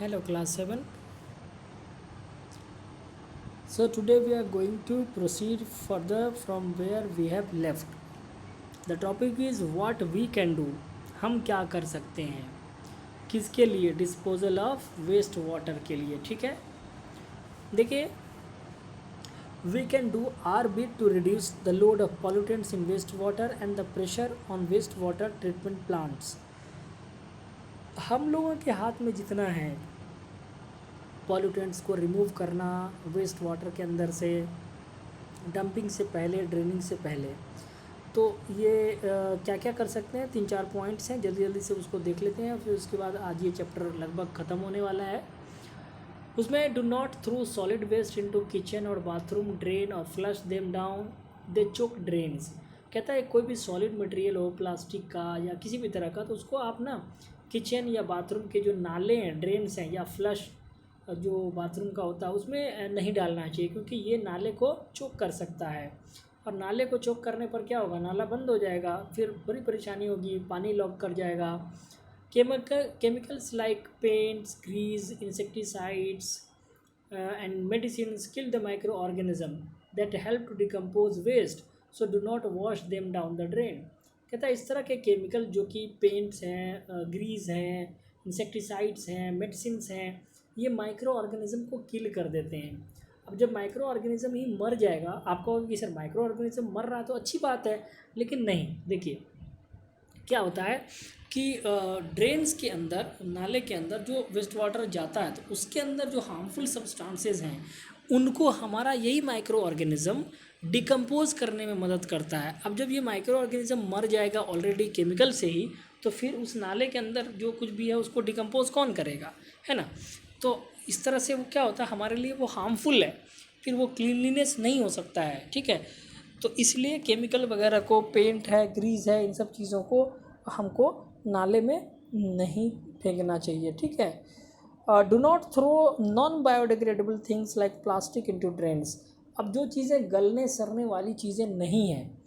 Hello, class 7. So, today we are going to proceed further from where we have left. The topic is what we can do. हम क्या कर सकते हैं किसके लिए? Disposal of waste water के लिए. ठीक है, देखिए, we can do our bit to reduce the load of pollutants in wastewater and the pressure on wastewater treatment plants. हम लोगों के हाथ में जितना है पॉल्यूटेंट्स को रिमूव करना वेस्ट वाटर के अंदर से, डंपिंग से पहले, ड्रेनिंग से पहले, तो ये क्या क्या कर सकते हैं, 3-4 पॉइंट्स हैं, जल्दी जल्दी से उसको देख लेते हैं. फिर उसके बाद आज ये चैप्टर लगभग ख़त्म होने वाला है. उसमें do not throw solid waste into kitchen और बाथरूम ड्रेन और flush them down they choke drains. कहता है कोई भी सॉलिड मटेरियल हो, प्लास्टिक का या किसी भी तरह का, तो उसको आप ना किचन या बाथरूम के जो नाले हैं, ड्रेन्स हैं, या फ्लश जो बाथरूम का होता है उसमें नहीं डालना चाहिए, क्योंकि ये नाले को चोक कर सकता है. और नाले को चोक करने पर क्या होगा, नाला बंद हो जाएगा, फिर बड़ी परेशानी होगी, पानी लॉक कर जाएगा. Chemicals like paints, grease, insecticides and medicines kill the microorganism that help to decompose waste, so do not wash them down the drain. कहता है इस तरह के केमिकल जो कि पेंट्स हैं, ग्रीस हैं, इंसेक्टिसाइड्स हैं, मेडिसिन्स हैं, ये माइक्रो ऑर्गेनिज्म को किल कर देते हैं. अब जब माइक्रो ऑर्गेनिज्म ही मर जाएगा, आपको कि सर माइक्रो ऑर्गेनिज्म मर रहा है तो अच्छी बात है, लेकिन नहीं. देखिए क्या होता है कि ड्रेन्स के अंदर, नाले के अंदर जो वेस्ट वाटर जाता है, तो उसके अंदर जो हार्मफुल सब्सटेंसेस हैं उनको हमारा यही माइक्रो ऑर्गेनिज्म डिकम्पोज करने में मदद करता है. अब जब ये माइक्रो ऑर्गेनिज्म मर जाएगा ऑलरेडी केमिकल से ही, तो फिर उस नाले के अंदर जो कुछ भी है उसको डिकम्पोज कौन करेगा, है ना. तो इस तरह से वो क्या होता है, हमारे लिए वो हार्मफुल है, फिर वो क्लीनलीनेस नहीं हो सकता है. ठीक है, तो इसलिए केमिकल वगैरह को, पेंट है, ग्रीस है, इन सब चीज़ों को हमको नाले में नहीं फेंकना चाहिए. ठीक है. Do not throw non biodegradable things like plastic into drains. अब जो चीज़ें गलने सड़ने वाली चीज़ें नहीं हैं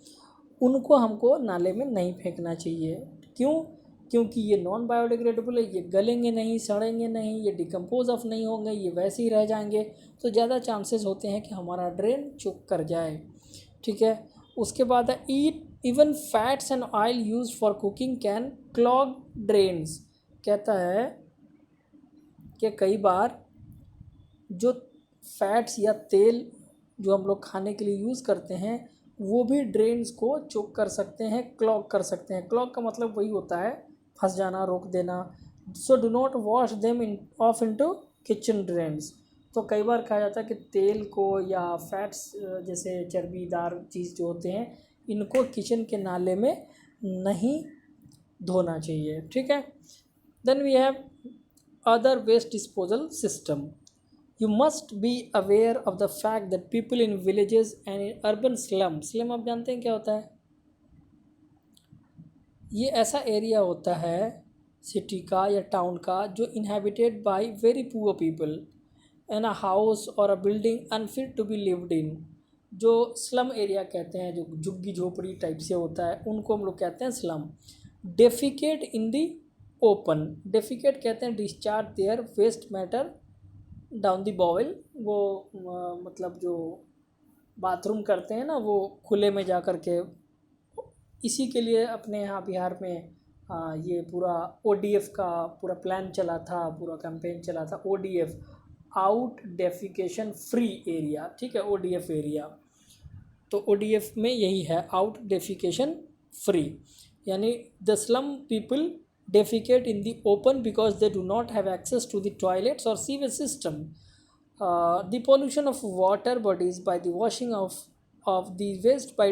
उनको हमको नाले में नहीं फेंकना चाहिए. क्यों? क्योंकि ये नॉन बायोडिग्रेडेबल है, ये गलेंगे नहीं, सड़ेंगे नहीं, ये डिकम्पोज ऑफ नहीं होंगे, ये वैसे ही रह जाएंगे, तो ज़्यादा चांसेस होते हैं कि हमारा ड्रेन चुक कर जाए. ठीक है. उसके बाद है eat even fats and oil use for cooking can clog drains. कहता है कि कई बार जो फैट्स या तेल जो हम लोग खाने के लिए यूज़ करते हैं वो भी ड्रेन्स को चोक कर सकते हैं, क्लॉग कर सकते हैं. क्लॉग का मतलब वही होता है फंस जाना, रोक देना. सो do not wash them in of into kitchen drains. तो कई बार कहा जाता है कि तेल को या फैट्स जैसे चर्बीदार चीज़ जो होते हैं इनको किचन के नाले में नहीं धोना चाहिए. ठीक है. Then we have other waste disposal system. You must be aware of the fact that people in villages and in urban slum आप जानते हैं क्या होता है? ये ऐसा एरिया होता है सिटी का या टाउन का जो inhabited by very poor people and a house और a building unfit to be lived in. जो स्लम एरिया कहते हैं, जो झुग्गी झोपड़ी टाइप से होता है, उनको हम लोग कहते हैं slum. Defecate in the open. Defecate कहते हैं discharge their waste matter down the boil. वो मतलब जो बाथरूम करते हैं ना वो खुले में जा कर के. इसी के लिए अपने यहाँ बिहार में ये पूरा ODF का पूरा प्लान चला था, पूरा कैंपेन चला था. ODF, out defecation free area. ठीक है, ODF एरिया. तो ODF में यही है, आउट डेफिकेशन फ्री, यानी the slum people defecate in the open because they do not have access to the toilets or sewage system. The pollution of water bodies by the washing of the waste by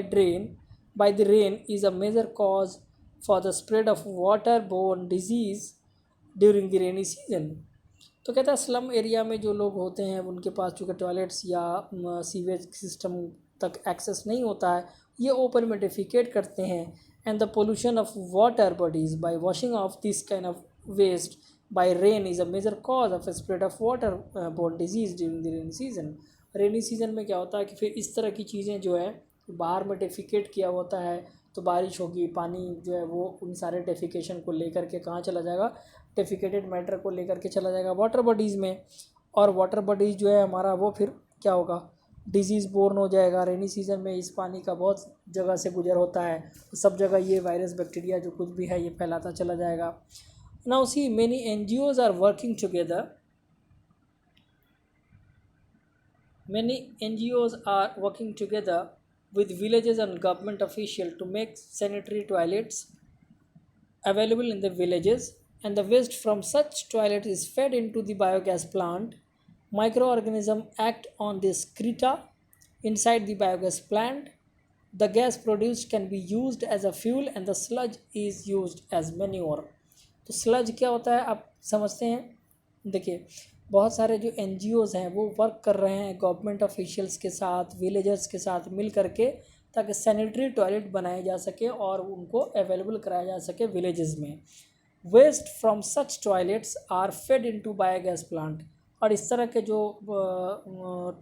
the rain is a major cause for the spread of waterborne disease during the rainy season. तो कहता है slum area में जो लोग होते हैं उनके पास चूँकि टॉयलेट्स या सीवेज सिस्टम तक एक्सेस नहीं होता है, ये ओपन में डेफिकेट करते हैं. And the pollution of water bodies by washing off this kind of waste by rain is a major cause of a spread of waterborne disease during the rainy season. Rainy season में क्या होता है कि फिर इस तरह की चीज़ें जो है बाहर में डेफिकेट किया होता है, तो बारिश होगी, पानी जो है वो उन सारे डेफिकेशन को लेकर के कहाँ चला जाएगा, डेफिकेटेड मैटर को लेकर के चला जाएगा वाटर बॉडीज़ में, और वाटर बॉडीज जो है हमारा वो फिर क्या होगा, डिजीज़ बोर्न हो जाएगा। रेनी सीजन में इस पानी का बहुत जगह से गुजर होता है, सब जगह ये वायरस बैक्टीरिया जो कुछ भी है ये फैलाता चला जाएगा। Now see many NGOs are working together, many NGOs are working together with villages and government officials to make sanitary toilets available in the villages, and the waste from such toilets is fed into the biogas plant. Microorganisms act on the excreta inside the biogas plant. The gas produced can be used as a fuel and the sludge is used as manure. तो sludge क्या होता है आप समझते हैं? देखिए, बहुत सारे जो NGOs हैं वो वर्क कर रहे हैं गवर्नमेंट ऑफिशियल्स के साथ, विलेजर्स के साथ मिल करके, ताकि सैनिटरी टॉयलेट बनाए जा सके और उनको अवेलेबल कराया जा सके विलेजेस में। Waste from such toilets are fed into biogas plant, और इस तरह के जो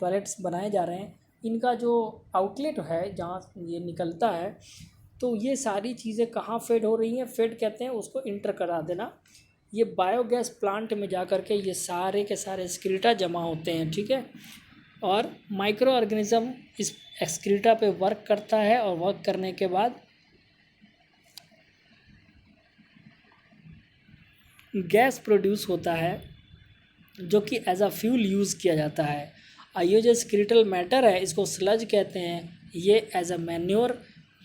टॉयलेट्स बनाए जा रहे हैं इनका जो आउटलेट है जहाँ ये निकलता है, तो ये सारी चीज़ें कहाँ फेड हो रही हैं? फेड कहते हैं उसको इंटर करा देना। ये बायोगैस प्लांट में जा कर के ये सारे के सारे एक्सक्रीटा जमा होते हैं, ठीक है, और माइक्रो ऑर्गेनिज़म इस एक्सक्रीटा पे वर्क करता है, और वर्क करने के बाद गैस प्रोड्यूस होता है जो कि एज अ फ्यूल यूज़ किया जाता है। और ये जो एक्सक्रीटल मैटर है इसको स्लज कहते हैं, ये एज अ मैन्योर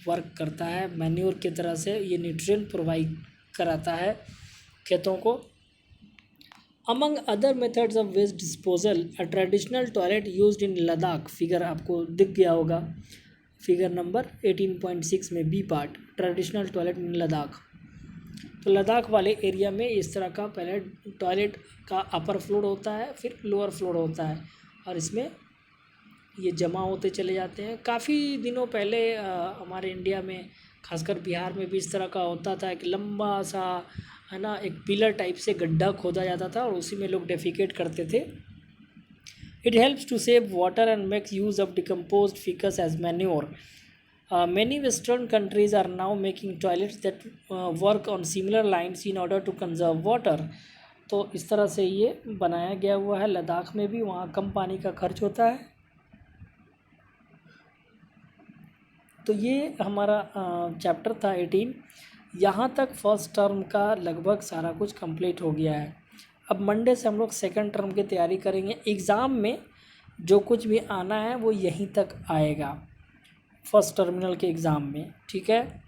वर्क करता है, मैन्योर की तरह से ये न्यूट्रिएंट प्रोवाइड कराता है खेतों को। Among other methods of waste disposal, a traditional toilet used in Ladakh, figure आपको दिख गया होगा, फिगर नंबर 18.6 में B part, traditional toilet in Ladakh. तो लद्दाख वाले एरिया में इस तरह का पहले टॉयलेट का अपर फ्लोर होता है, फिर लोअर फ्लोर होता है, और इसमें ये जमा होते चले जाते हैं। काफ़ी दिनों पहले हमारे इंडिया में, खासकर बिहार में भी इस तरह का होता था कि लंबा सा है ना एक पिलर टाइप से गड्ढा खोदा जाता था और उसी में लोग डेफिकेट करते थे। It helps to save water and makes use of decomposed faeces as manure. Many Western countries are now making toilets that work on similar lines in order to conserve water. तो इस तरह से ये बनाया गया हुआ है लद्दाख में भी, वहाँ कम पानी का खर्च होता है। तो ये हमारा चैप्टर था 18। यहाँ तक फर्स्ट टर्म का लगभग सारा कुछ कंप्लीट हो गया है। अब मंडे से हम लोग सेकंड टर्म की तैयारी करेंगे। एग्ज़ाम में जो कुछ भी आना है वो यहीं तक आएगा फर्स्ट टर्मिनल के एग्ज़ाम में, ठीक है।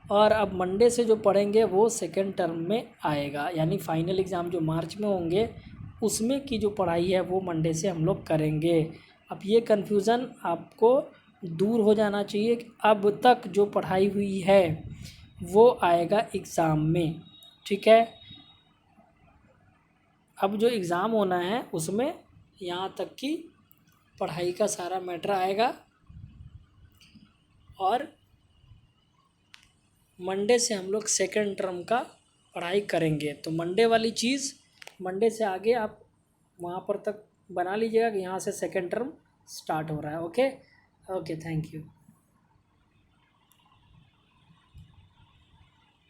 और अब मंडे से जो पढ़ेंगे वो सेकंड टर्म में आएगा, यानी फाइनल एग्ज़ाम जो मार्च में होंगे उसमें की जो पढ़ाई है वो मंडे से हम लोग करेंगे। अब ये कन्फ्यूज़न आपको दूर हो जाना चाहिए कि अब तक जो पढ़ाई हुई है वो आएगा एग्ज़ाम में, ठीक है। अब जो एग्ज़ाम होना है उसमें यहाँ तक की पढ़ाई का सारा मैटर आएगा, और मंडे से हम लोग सेकंड टर्म का पढ़ाई करेंगे। तो मंडे वाली चीज़ मंडे से आगे आप वहाँ पर तक बना लीजिएगा कि यहाँ से सेकंड टर्म स्टार्ट हो रहा है। Okay, thank you.